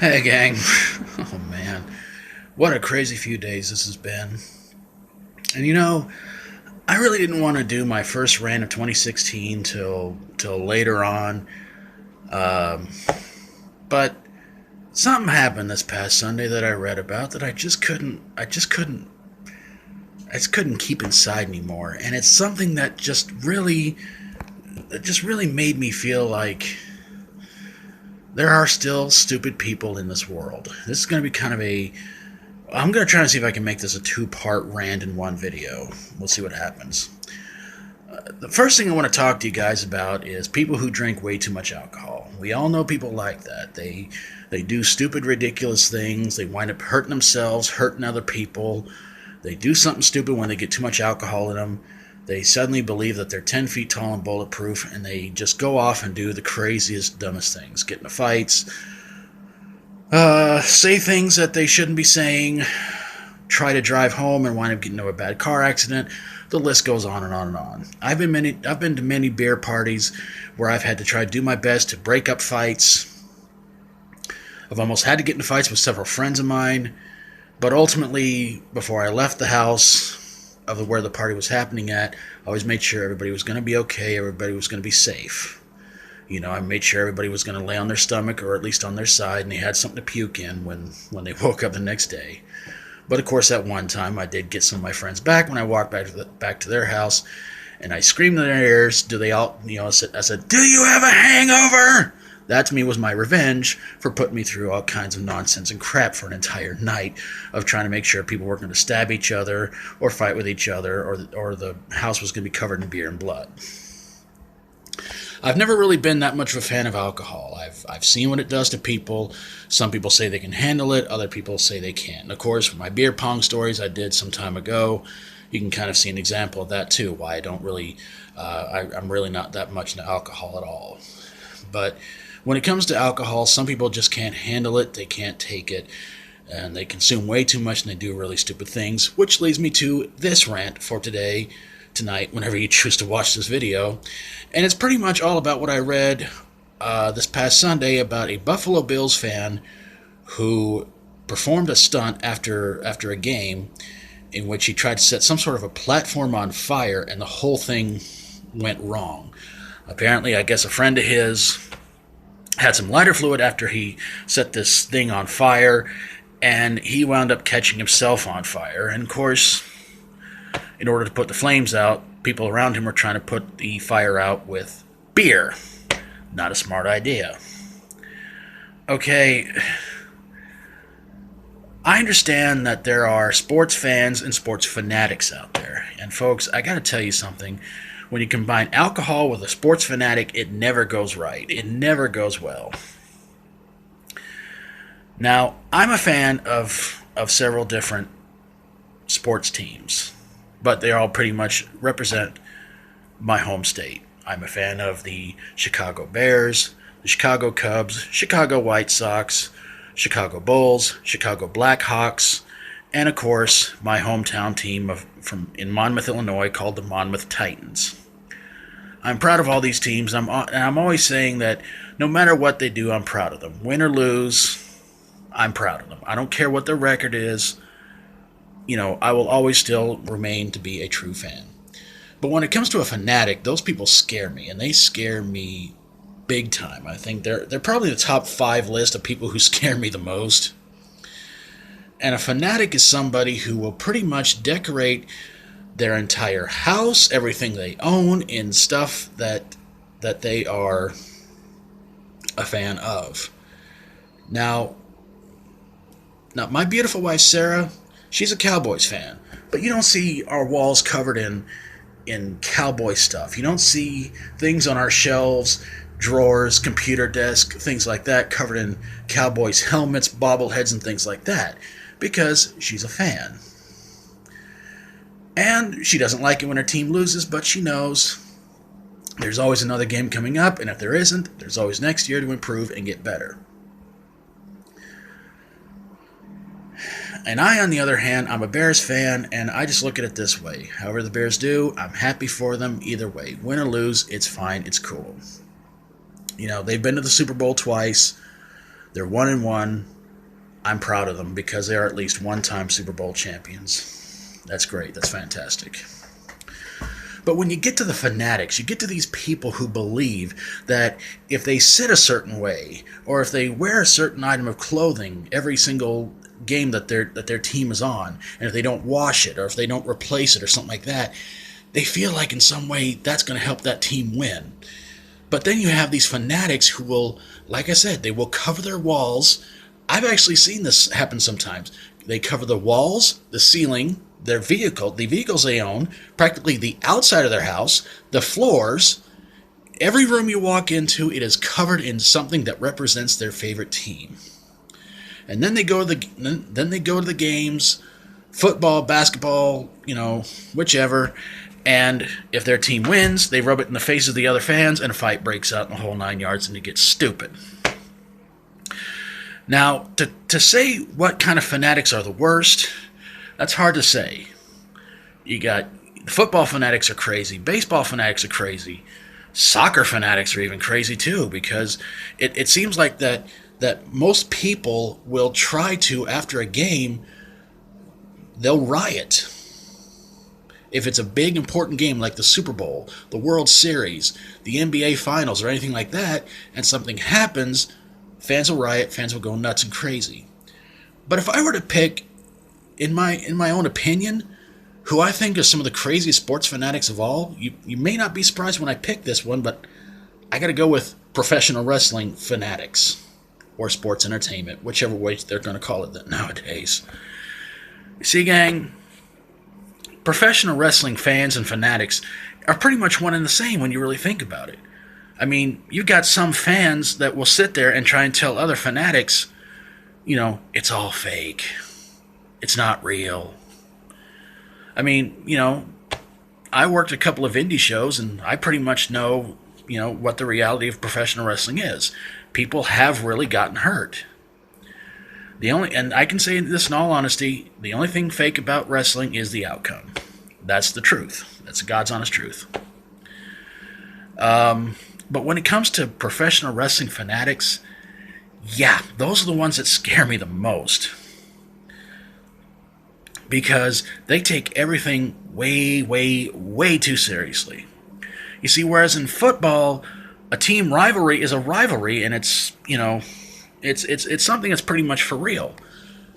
Hey, gang. Oh, man. What a crazy few days this has been. And I really didn't want to do my first rant of 2016 till later on. Um, but something happened this past Sunday that I read about that I just couldn't keep inside anymore. And it's something that just really made me feel like there are still stupid people in this world. This is going to be I'm going to try to see if I can make this a two-part rant in one video. We'll see what happens. The first thing I want to talk to you guys about is people who drink way too much alcohol. We all know people like that. They do stupid, ridiculous things. They wind up hurting themselves, hurting other people. They do something stupid when they get too much alcohol in them. They suddenly believe that they're 10 feet tall and bulletproof, and they just go off and do the craziest, dumbest things. Get into fights, say things that they shouldn't be saying, try to drive home and wind up getting into a bad car accident. The list goes on and on and on. I've been to many beer parties where I've had to try to do my best to break up fights. I've almost had to get into fights with several friends of mine, but ultimately, before I left the house of where the party was happening at, I always made sure everybody was going to be okay, everybody was going to be safe. I made sure everybody was going to lay on their stomach or at least on their side, and they had something to puke in when they woke up the next day. But of course, at one time, I did get some of my friends back when I walked back to their house, and I screamed in their ears. Do they all? I said, "Do you have a hangover?" That to me was my revenge for putting me through all kinds of nonsense and crap for an entire night of trying to make sure people weren't going to stab each other or fight with each other, or the house was going to be covered in beer and blood. I've never really been that much of a fan of alcohol. I've seen what it does to people. Some people say they can handle it. Other people say they can't. And of course, my beer pong stories I did some time ago, you can kind of see an example of that too. Why I don't really, I'm really not that much into alcohol at all. But when it comes to alcohol, some people just can't handle it. They can't take it. And they consume way too much and they do really stupid things. Which leads me to this rant for tonight, whenever you choose to watch this video. And it's pretty much all about what I read this past Sunday about a Buffalo Bills fan who performed a stunt after a game in which he tried to set some sort of a platform on fire, and the whole thing went wrong. Apparently, I guess a friend of his had some lighter fluid after he set this thing on fire, and he wound up catching himself on fire. And of course, in order to put the flames out, people around him were trying to put the fire out with beer. Not a smart idea. Okay, I understand that there are sports fans and sports fanatics out there. And folks, I gotta tell you something. When you combine alcohol with a sports fanatic, it never goes right. It never goes well. Now, I'm a fan of several different sports teams, but they all pretty much represent my home state. I'm a fan of the Chicago Bears, the Chicago Cubs, Chicago White Sox, Chicago Bulls, Chicago Blackhawks, and of course, my hometown team in Monmouth, Illinois, called the Monmouth Titans. I'm proud of all these teams, and I'm always saying that no matter what they do, I'm proud of them. Win or lose, I'm proud of them. I don't care what their record is. I will always still remain to be a true fan. But when it comes to a fanatic, those people scare me, and they scare me big time. I think they're probably the top 5 list of people who scare me the most. And a fanatic is somebody who will pretty much decorate their entire house, everything they own, in stuff that they are a fan of. Now, my beautiful wife, Sarah, she's a Cowboys fan, but you don't see our walls covered in cowboy stuff. You don't see things on our shelves, drawers, computer desk, things like that, covered in Cowboys helmets, bobbleheads, and things like that, because she's a fan. And she doesn't like it when her team loses, but she knows there's always another game coming up, and if there isn't, there's always next year to improve and get better. And I, on the other hand, I'm a Bears fan, and I just look at it this way. However the Bears do, I'm happy for them either way. Win or lose, it's fine, it's cool. They've been to the Super Bowl twice. They're 1-1. I'm proud of them because they are at least one-time Super Bowl champions. That's great. That's fantastic. But when you get to the Fanatics, you get to these people who believe that if they sit a certain way, or if they wear a certain item of clothing every single game that their team is on, and if they don't wash it, or if they don't replace it, or something like that, they feel like in some way that's going to help that team win. But then you have these Fanatics who will, like I said, they will cover their walls. I've actually seen this happen sometimes. They cover the walls, the ceiling, the vehicles they own, practically the outside of their house, the floors. Every room you walk into, it is covered in something that represents their favorite team. And then they go to the games, football, basketball, whichever. And if their team wins, they rub it in the face of the other fans, and a fight breaks out in the whole 9 yards, and it gets stupid. Now, to say what kind of Fanatics are the worst, that's hard to say. You got football Fanatics are crazy, baseball Fanatics are crazy, soccer Fanatics are even crazy too, because it seems like that most people will try to, after a game, they'll riot. If it's a big, important game like the Super Bowl, the World Series, the NBA Finals, or anything like that, and something happens, fans will riot, fans will go nuts and crazy. But if I were to pick, in my own opinion, who I think are some of the craziest sports fanatics of all, you may not be surprised when I pick this one, but I got to go with professional wrestling fanatics, or sports entertainment, whichever way they're going to call it nowadays. You see, gang, professional wrestling fans and fanatics are pretty much one and the same when you really think about it. I mean, you've got some fans that will sit there and try and tell other fanatics, it's all fake. It's not real. I mean, I worked a couple of indie shows, and I pretty much know, what the reality of professional wrestling is. People have really gotten hurt. And I can say this in all honesty, the only thing fake about wrestling is the outcome. That's the truth. That's God's honest truth. But when it comes to professional wrestling fanatics, yeah, those are the ones that scare me the most. Because they take everything way, way, way too seriously. You see, whereas in football, a team rivalry is a rivalry, and it's something that's pretty much for real.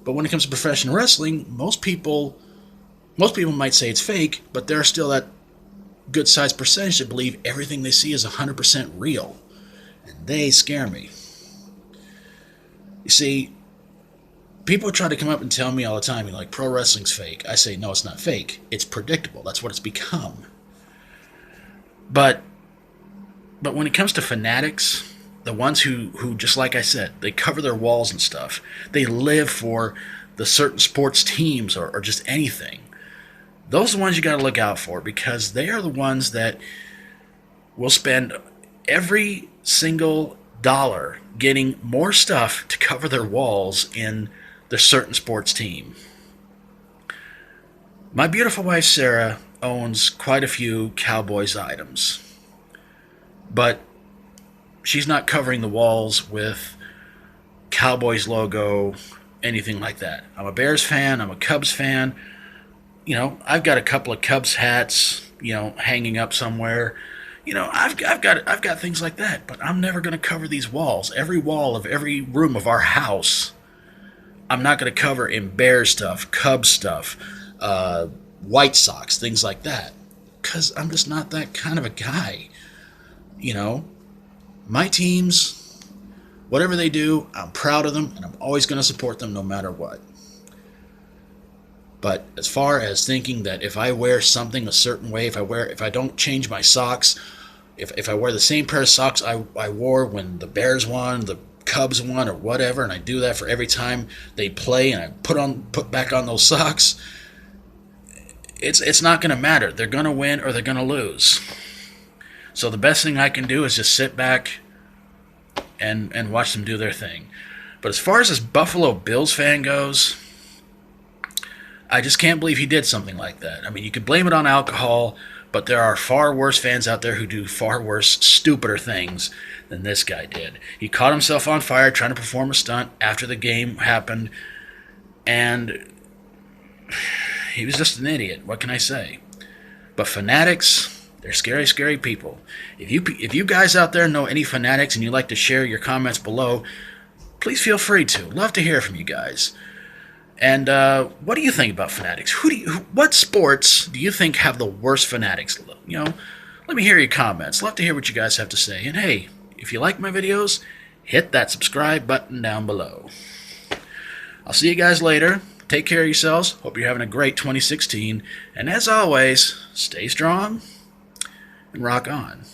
But when it comes to professional wrestling, most people might say it's fake, but there's still that good-sized percentage that believe everything they see is 100% real. And they scare me. You see, people try to come up and tell me all the time, pro wrestling's fake. I say, no, it's not fake. It's predictable. That's what it's become. But when it comes to fanatics, the ones who, just like I said, they cover their walls and stuff. They live for the certain sports teams or just anything. Those are the ones you got to look out for, because they are the ones that will spend every single dollar getting more stuff to cover their walls in their certain sports team. My beautiful wife, Sarah, owns quite a few Cowboys items. But she's not covering the walls with Cowboys logo, anything like that. I'm a Bears fan. I'm a Cubs fan. I've got a couple of Cubs hats, hanging up somewhere. I've got things like that. But I'm never going to cover these walls. Every wall of every room of our house, I'm not going to cover in Bears stuff, Cubs stuff, White Sox, things like that. Because I'm just not that kind of a guy. My teams, whatever they do, I'm proud of them, and I'm always going to support them no matter what. But as far as thinking that if I wear something a certain way, if I don't change my socks, if I wear the same pair of socks I wore when the Bears won, the Cubs won, or whatever, and I do that for every time they play, and I put back on those socks, it's not going to matter. They're going to win or they're going to lose. So the best thing I can do is just sit back and watch them do their thing. But as far as this Buffalo Bills fan goes, I just can't believe he did something like that. I mean, you could blame it on alcohol, But there are far worse fans out there who do far worse, stupider things than this guy did. He caught himself on fire trying to perform a stunt after the game happened, and he was just an idiot. What can I say? But Fanatics, they're scary, scary people. If you guys out there know any Fanatics and you'd like to share your comments below, please feel free to. Love to hear from you guys. And what do you think about Fanatics? What sports do you think have the worst Fanatics? Let me hear your comments. Love to hear what you guys have to say. And hey, if you like my videos, hit that subscribe button down below. I'll see you guys later. Take care of yourselves. Hope you're having a great 2016. And as always, stay strong and rock on.